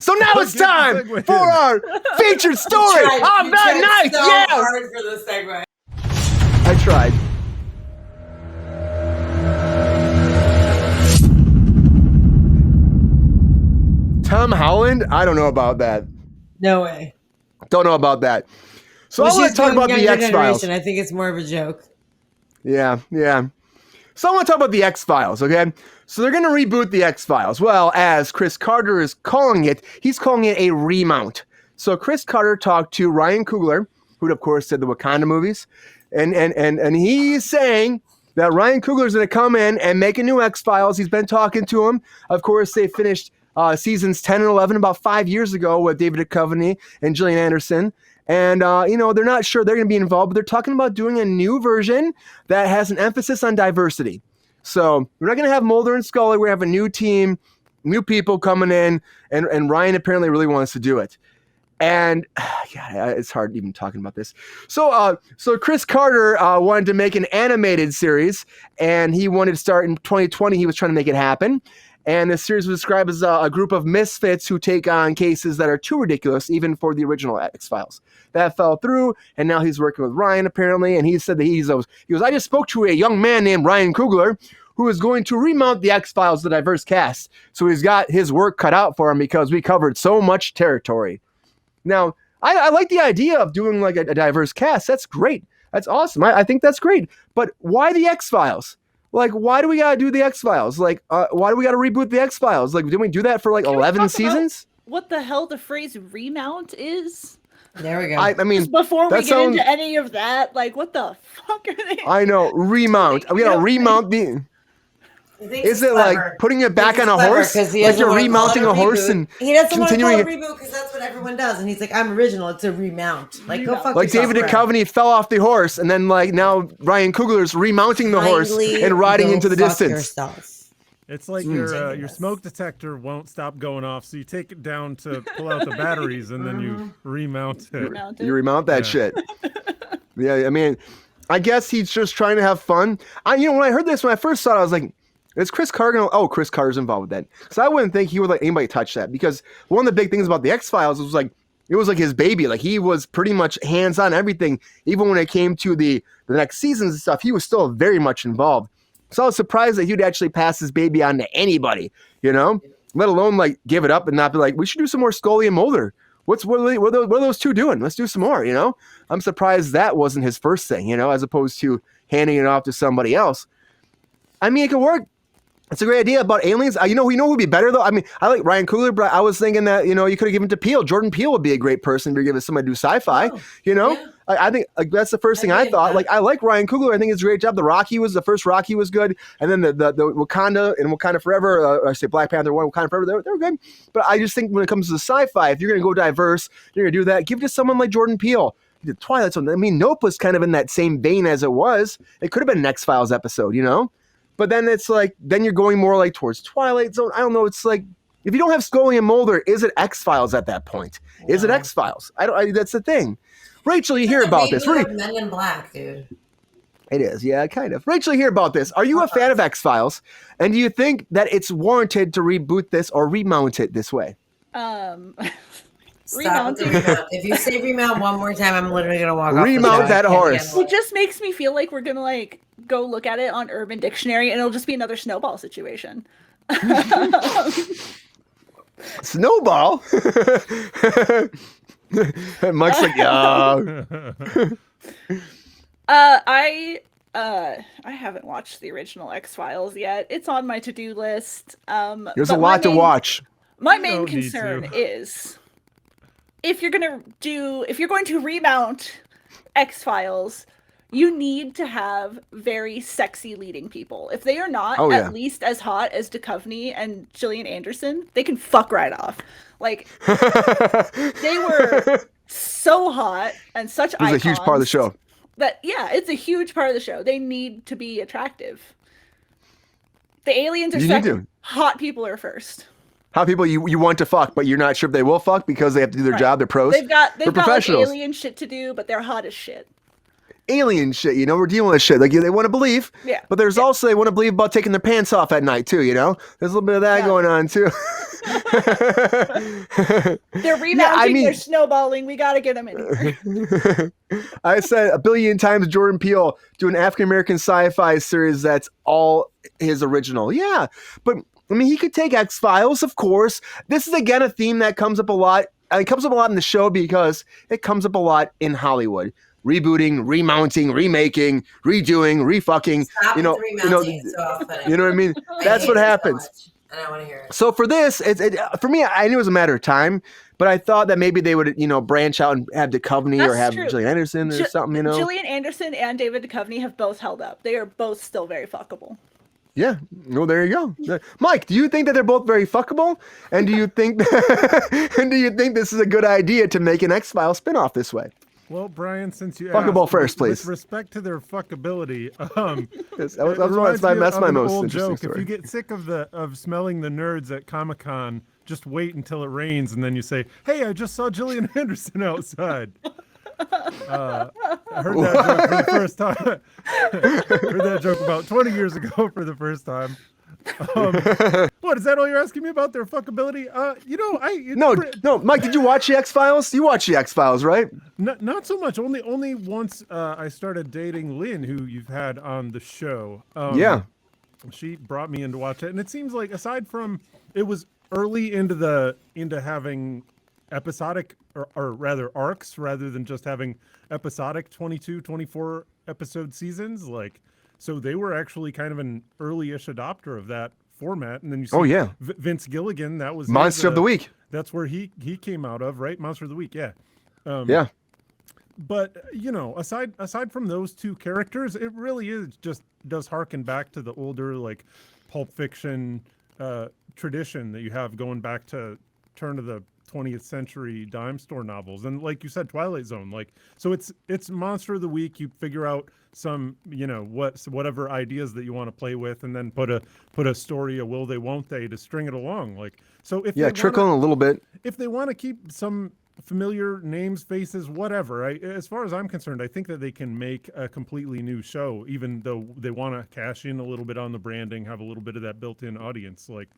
So now it's time for our featured story. Oh, very nice. So yeah. hard for this segue. I tried. Tom Holland? I don't know about that. No way. Don't know about that. So Well, I want she's to talk doing about the Younger X-Files. Generation. I think it's more of a joke. Yeah. So I want to talk about the X-Files, okay? So they're going to reboot the X-Files. Well, as Chris Carter is calling it, he's calling it a remount. So Chris Carter talked to Ryan Coogler, who of course did the Wakanda movies, and he's saying that Ryan Coogler's going to come in and make a new X-Files. He's been talking to him. Of course, they finished seasons 10 and 11 about 5 years ago with David Duchovny and Gillian Anderson. And, they're not sure they're going to be involved, but they're talking about doing a new version that has an emphasis on diversity. So we're not going to have Mulder and Scully. We're going to have a new team, new people coming in, and Ryan apparently really wants to do it. And God, it's hard even talking about this. So Chris Carter wanted to make an animated series, and he wanted to start in 2020. He was trying to make it happen. And this series was described as a group of misfits who take on cases that are too ridiculous, even for the original X-Files. That fell through, and now he's working with Ryan, apparently, and he said that he goes, I just spoke to a young man named Ryan Coogler, who is going to remount the X-Files, the diverse cast. So he's got his work cut out for him because we covered so much territory. Now, I like the idea of doing like a diverse cast. That's great. That's awesome. I think that's great. But why the X-Files? Like, why do we got to do the X-Files? Like, why do we got to reboot the X-Files? Like, didn't we do that for like 11 seasons? What the hell the phrase remount is? There we go. I mean, just before we get into any of that, like, what the fuck are they? I know, remount. We got to remount the... Is it clever. like putting it back on a horse? Like you're remounting a horse and he doesn't continuing want to call it reboot because that's what everyone does. And he's like, I'm original. It's a remount. Like, go fuck like yourself. David Duchovny fell off the horse, and then like now Ryan Coogler's remounting the horse and riding into the distance. Yourself. It's like your smoke detector won't stop going off, so you take it down to pull out the batteries, and then you remount it. You remount that shit. Yeah, I mean, I guess he's just trying to have fun. When I heard this, when I first saw it, I was like, is Chris Carter gonna, Chris Carter's involved with that. So I wouldn't think he would let anybody touch that, because one of the big things about the X-Files was like, it was like his baby. Like he was pretty much hands-on everything. Even when it came to the next seasons and stuff, he was still very much involved. So I was surprised that he'd actually pass his baby on to anybody, let alone like give it up and not be like, we should do some more Scully and Mulder. What are those two doing? Let's do some more, I'm surprised that wasn't his first thing, as opposed to handing it off to somebody else. I mean, it could work. It's a great idea about aliens. Who would be better though? I mean, I like Ryan Coogler, but I was thinking that, you could have given it to Peele. Jordan Peele would be a great person to give it somebody to do sci-fi, Yeah. I think that's the first thing I thought. Like, I like Ryan Coogler. I think it's a great job. The first Rocky was good. And then the Wakanda and Wakanda Forever, I say Black Panther 1, Wakanda Forever, they were good. But I just think when it comes to the sci-fi, if you're going to go diverse, you're going to do that, give it to someone like Jordan Peele. The Twilight Zone. I mean, Nope was kind of in that same vein as it was. It could have been an X-Files episode, But then it's like, then you're going more like towards Twilight Zone. I don't know. It's like, if you don't have Scully and Mulder, is it X-Files at that point? Yeah. Is it X-Files? That's the thing. Rachel, you hear about this? Men in Black, dude. It is, yeah, kind of. Rachel, you hear about this? Are you a fan of X-Files? And do you think that it's warranted to reboot this or remount it this way? Remount. If you say remount one more time, I'm literally gonna walk off. Remount that horse. It just makes me feel like we're gonna like go look at it on Urban Dictionary, and it'll just be another snowball situation. Snowball. Mike's like, yeah. I haven't watched the original X-Files yet. It's on my to-do list. There's a lot to watch. My main concern is if you're going to remount X-Files, you need to have very sexy leading people. If they are not at least as hot as Duchovny and Gillian Anderson, they can fuck right off. Like, they were so hot and such icons. It's a huge part of the show. It's a huge part of the show. They need to be attractive. The aliens are second. Hot people are first. Hot people you want to fuck, but you're not sure if they will fuck because they have to do their job. They're pros. They've got professionals. Like alien shit to do, but they're hot as shit. alien shit. You know, we're dealing with shit like they want to believe. Yeah. But there's also they want to believe about taking their pants off at night too. You know, there's a little bit of that going on too. They're remounting. They're snowballing. We got to get them in here. I said a billion times Jordan Peele do an African American sci-fi series that's all his original. Yeah, but I mean, he could take X-Files, of course. This is again a theme that comes up a lot. It comes up a lot in the show because it comes up a lot in Hollywood. Rebooting, remounting, remaking, redoing, refucking. Stop you know, with the remounting. It's so off-putting. You know what I mean? That's what happens. So and I want to hear it. So for this, for me, I knew it was a matter of time, but I thought that maybe they would, branch out and have Duchovny or have Gillian Anderson or something, you know? Gillian Anderson and David Duchovny have both held up. They are both still very fuckable. Yeah. Well, there you go. Mike, do you think that they're both very fuckable? And do you think this is a good idea to make an X-Files spinoff this way? Well, Brian, since you fuckable asked, first, please. With respect to their fuckability, that's my most old interesting joke. story. If you get sick of smelling the nerds at Comic-Con, just wait until it rains, and then you say, "Hey, I just saw Gillian Anderson outside." I heard that joke for the first time. Heard that joke about 20 years ago for the first time. What, is that all you're asking me about their fuckability? No, Mike, did you watch the X-Files? You watched the X-Files, right? Not so much. Only once I started dating Lynn, who you've had on the show. Yeah. She brought me in to watch it, and it seems like aside from it was early into having episodic or rather arcs rather than just having episodic 22, 24 episode seasons, like. So they were actually kind of an early-ish adopter of that format, and then you see Vince Gilligan. That was Monster of the Week. That's where he came out of, right? Monster of the Week, yeah. Yeah. But aside from those two characters, it really does harken back to the older like Pulp Fiction tradition that you have going back to turn of the 20th century dime store novels, and like you said, Twilight Zone. Like, so it's Monster of the Week. You figure out some whatever ideas that you want to play with, and then put a story, a will they won't they, to string it along. Like, so if trickle in a little bit. If they want to keep some familiar names, faces, whatever, as far as I'm concerned, I think that they can make a completely new show, even though they want to cash in a little bit on the branding, have a little bit of that built-in audience. Like,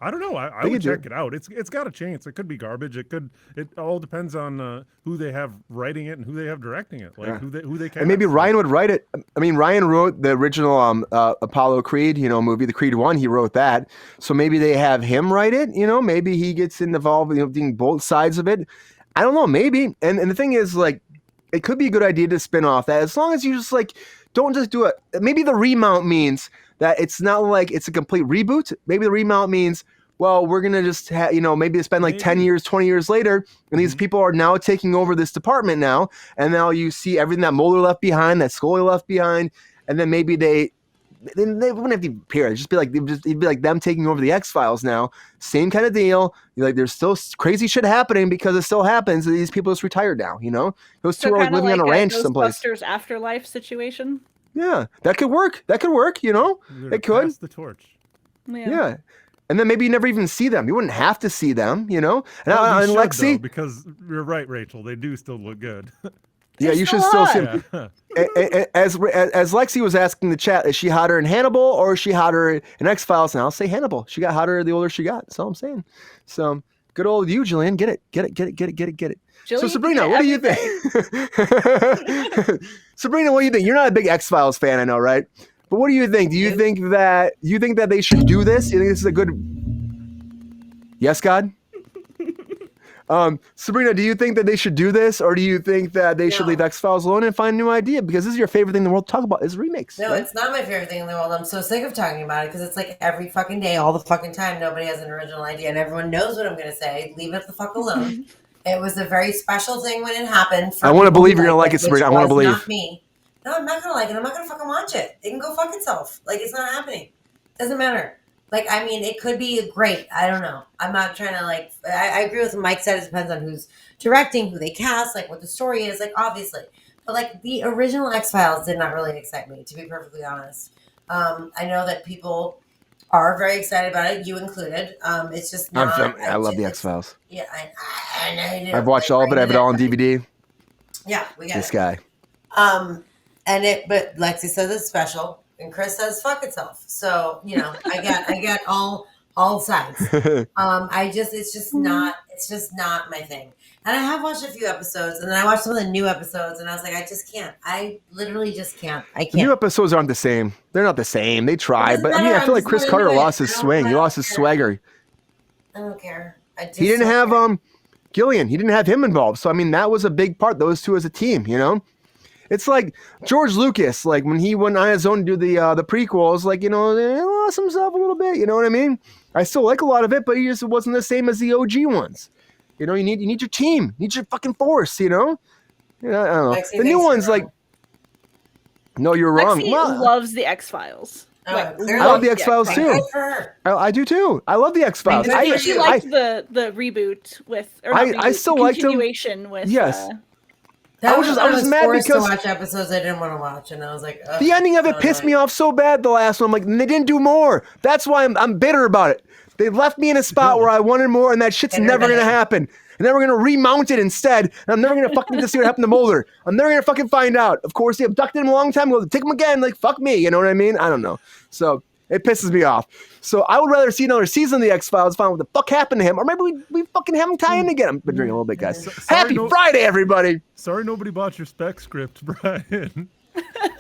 I don't know. I would check it out. It's got a chance. It could be garbage. It all depends on who they have writing it and who they have directing it. Like who they can. And maybe Ryan would write it. I mean, Ryan wrote the original Apollo Creed, movie, the Creed 1. He wrote that. So maybe they have him write it. Maybe he gets involved, doing both sides of it. I don't know. Maybe. And the thing is, like, it could be a good idea to spin off that, as long as you just like don't just do it. Maybe the remount means that it's not like it's a complete reboot. Maybe the remount means, well, we're going to just maybe spend like 10 years, 20 years later, and these people are now taking over this department now, and now you see everything that Mulder left behind, that Scully left behind, and then maybe they wouldn't have to appear. It'd be like them taking over the X-Files now. Same kind of deal. Like, there's still crazy shit happening because it still happens. These people just retired now, Those two are living on a ranch someplace. Ghostbusters Afterlife situation. Yeah, that could work. It could. Pass the torch. Yeah. And then maybe you never even see them. You wouldn't have to see them, And Lexi, because you're right, Rachel. They do still look good. Yeah, you should still see them. As Lexi was asking the chat, is she hotter in Hannibal or is she hotter in X-Files? And I'll say Hannibal. She got hotter the older she got. That's all I'm saying. So good old you, Jillian. Get it. Jillian, so Sabrina, what do you think? Sabrina, what do you think? You're not a big X-Files fan, I know, right? But what do you think? Do you think that they should do this? You think this is a good? Yes, God. Sabrina, do you think that they should do this, or do you think that they should leave X-Files alone and find a new idea? Because this is your favorite thing in the world to talk about is remakes. No, right? It's not my favorite thing in the world. I'm so sick of talking about it because it's like every fucking day, all the fucking time, nobody has an original idea, and everyone knows what I'm going to say. Leave it the fuck alone. It was a very special thing when it happened. I want to believe you're going to like it, Sabrina. I want to believe. Not me. No, I'm not going to like it. I'm not going to fucking watch it. It can go fuck itself. Like, it's not happening. Doesn't matter. Like, I mean, it could be great. I don't know. I'm not trying to, like, I agree with what Mike said. It depends on who's directing, who they cast, like, what the story is, like, obviously. But, like, the original X-Files did not really excite me, to be perfectly honest. I know that people are very excited about it, you included. It's just not. I love the X-Files. Yeah, I know you do. I've watched all of it. I have it all on DVD. Yeah, we got this guy. But Lexi says it's special, and Chris says fuck itself. So I got all sides. It's just not my thing. And I have watched a few episodes, and then I watched some of the new episodes, and I was like, I just can't. I literally just can't. I The new can't. episodes aren't the same. They're not the same. They tried, doesn't but I mean, matter. I feel I'm like just Chris not Carter into it. lost his I don't- swing. I He don't lost his care. swagger. I don't care. He didn't have Gillian. He didn't have him involved. So I mean, that was a big part. Those two as a team, It's like George Lucas, like when he went on his own to do the prequels, like he lost himself a little bit. You know what I mean? I still like a lot of it, but he just wasn't the same as the OG ones. You need your team, you need your fucking force. I don't know. Lexi The new thinks ones, you're like, no, you're wrong. Lexi Well, loves the X-Files. clearly. I love the the X-Files X-Files. too. Good for her. I do too. I love the X-Files. Good I for think she you. liked the reboot with, or not I reboot, still the liked them. continuation with. Yes. That I was just mad forced because to watch episodes I didn't want to watch, and I was like, ugh, the ending of it pissed me off so bad. The last one, I'm like, they didn't do more. That's why I'm bitter about it. They left me in a spot where I wanted more, and that shit's Bitter never gonna bad. happen. And then we're gonna remount it instead, and I'm never gonna fucking get to see what happened to Mulder. I'm never gonna fucking find out. Of course, they abducted him a long time ago. Take him again, like fuck me. You know what I mean? I don't know. So it pisses me off. So I would rather see another season of the X-Files, find what the fuck happened to him, or maybe we fucking have him tie in again. I've been drinking a little bit, guys. Happy Friday, everybody. Sorry, nobody bought your spec script, Brian.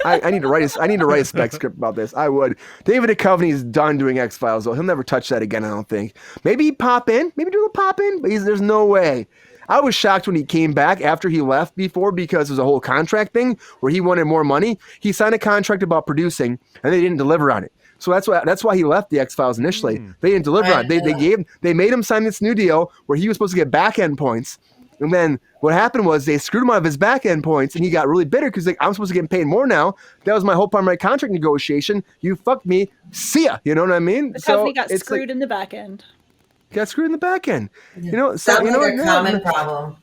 I need to write a spec script about this. I would. David Duchovny is done doing X-Files, though. He'll never touch that again, I don't think. Maybe he'd pop in. Maybe do a little pop in, but there's no way. I was shocked when he came back after he left before because there's a whole contract thing where he wanted more money. He signed a contract about producing, and they didn't deliver on it. So that's why he left the X-Files initially. They didn't deliver on it. They made him sign this new deal where he was supposed to get back end points. And then what happened was they screwed him out of his back end points, and he got really bitter because I'm supposed to get paid more now. That was my whole part of my contract negotiation. You fucked me. See ya. You know what I mean? Because we got screwed in the back end. Got screwed in the back end. Sounds like a common problem.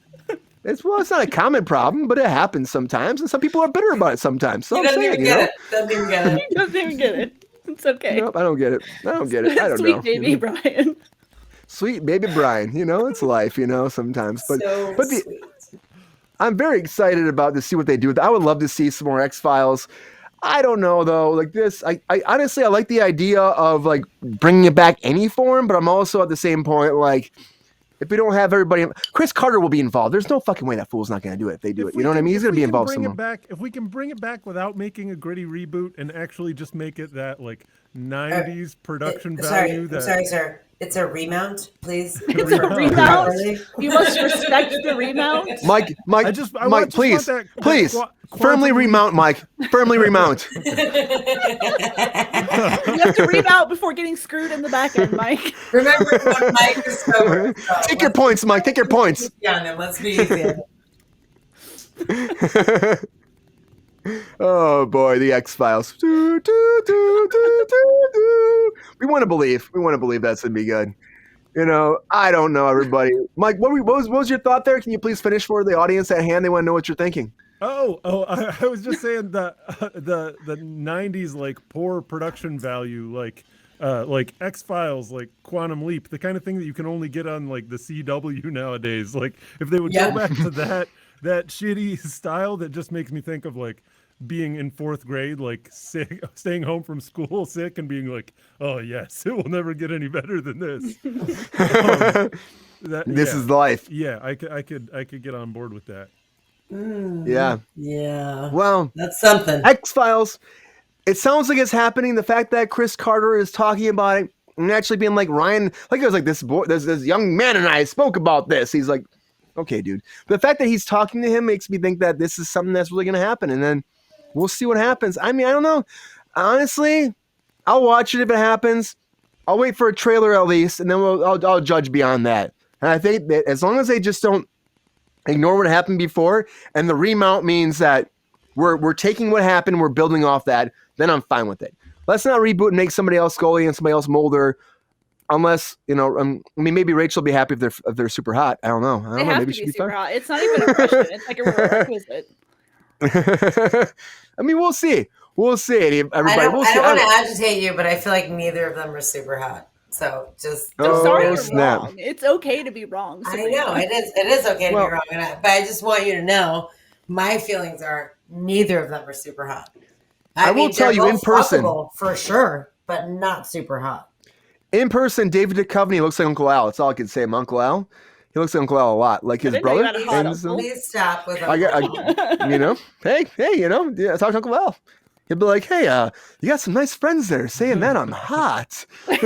It's not a common problem, but it happens sometimes, and some people are bitter about it sometimes. So He doesn't even get it. Doesn't even get it. He doesn't even get it. It's okay. Nope, I don't get it. I don't know. Sweet baby Brian. Sweet baby Brian. It's life. Sometimes. But Sweet. I'm very excited about to see what they do. I would love to see some more X-Files. I don't know though. Like this, I honestly I like the idea of like bringing it back any form, but I'm also at the same point like if we don't have everybody, Chris Carter will be involved. There's no fucking way that fool's not going to do it if they do it. You know what I mean? He's going to be involved somehow. If we can bring it back without making a gritty reboot and actually just make it that like 90s production value. Sorry, sir. It's a remount, please. It's a remount. You must respect the remount. Mike, please, firmly remount, Mike. Firmly remount. You have to remount before getting screwed in the back end, Mike. Remember when Mike is sober. Take your points, Mike. Take your points. Yeah, let's be easy. Oh boy, the X-Files. We want to believe. That's gonna be good. I don't know, everybody. Mike, what was your thought there? Can you please finish for the audience at hand? They want to know what you're thinking. I was just saying that the 90s like poor production value, like X-Files, like Quantum Leap, the kind of thing that you can only get on like the CW nowadays. Like if they would go back to that shitty style that just makes me think of like being in 4th grade, like sick, staying home from school sick and being like, oh yes, it will never get any better than this. This is life. Yeah, I could get on board with that. Yeah. Well, that's something. X-Files. It sounds like it's happening. The fact that Chris Carter is talking about it and actually being like Ryan, like it was like this boy, this young man and I spoke about this. He's like, okay, dude. But the fact that he's talking to him makes me think that this is something that's really going to happen. And then we'll see what happens. I mean, I don't know. Honestly, I'll watch it if it happens. I'll wait for a trailer at least, and then I'll judge beyond that. And I think that as long as they just don't ignore what happened before, and the remount means that we're taking what happened, we're building off that, then I'm fine with it. Let's not reboot and make somebody else Scully and somebody else Mulder. Unless, maybe Rachel will be happy if they're super hot. I don't know. They have to be super hot. It's not even a question. It's like a requisite. I mean, we'll see. We'll see. Everybody, I don't we'll see. want to agitate you, but I feel like neither of them are super hot. So just I'm sorry you're snap. wrong. It's okay to be wrong. Sabrina. I know it is okay to be wrong, but I just want you to know My feelings are neither of them are super hot. I will tell you they're in both person. fuckable, for sure, but not super hot. In person, David Duchovny looks like Uncle Al. That's all I can say. Uncle Al, he looks like Uncle Al a lot, like his didn't know you brother. had a hot and uncle. Please stop with I get, you know, hey, you know, yeah, talk to Uncle Al. He'll be like, hey, you got some nice friends there. Saying that I'm hot. Anyways,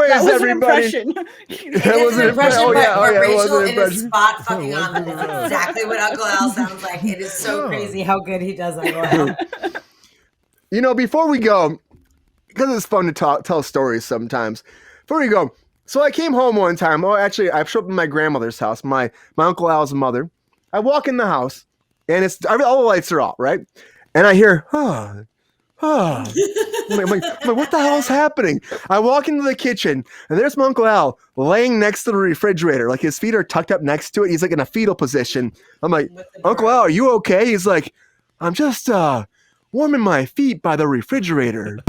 that was everybody. An impression. That was an impression. Oh, yeah, but it was Rachel an in his impression. spot fucking It on was them is an exactly what Uncle Al sounds like. It is so crazy how good he does Uncle Al. You know, before we go, because it's fun to tell stories sometimes. Before we go, so I came home one time. Oh, actually, I showed up at my grandmother's house, my Uncle Al's mother. I walk in the house, and all the lights are off, right? And I hear, I'm like, what the hell's happening? I walk into the kitchen, and there's my Uncle Al laying next to the refrigerator. Like, his feet are tucked up next to it. He's like in a fetal position. I'm like, Uncle Al, are you okay? He's like, I'm just warming my feet by the refrigerator.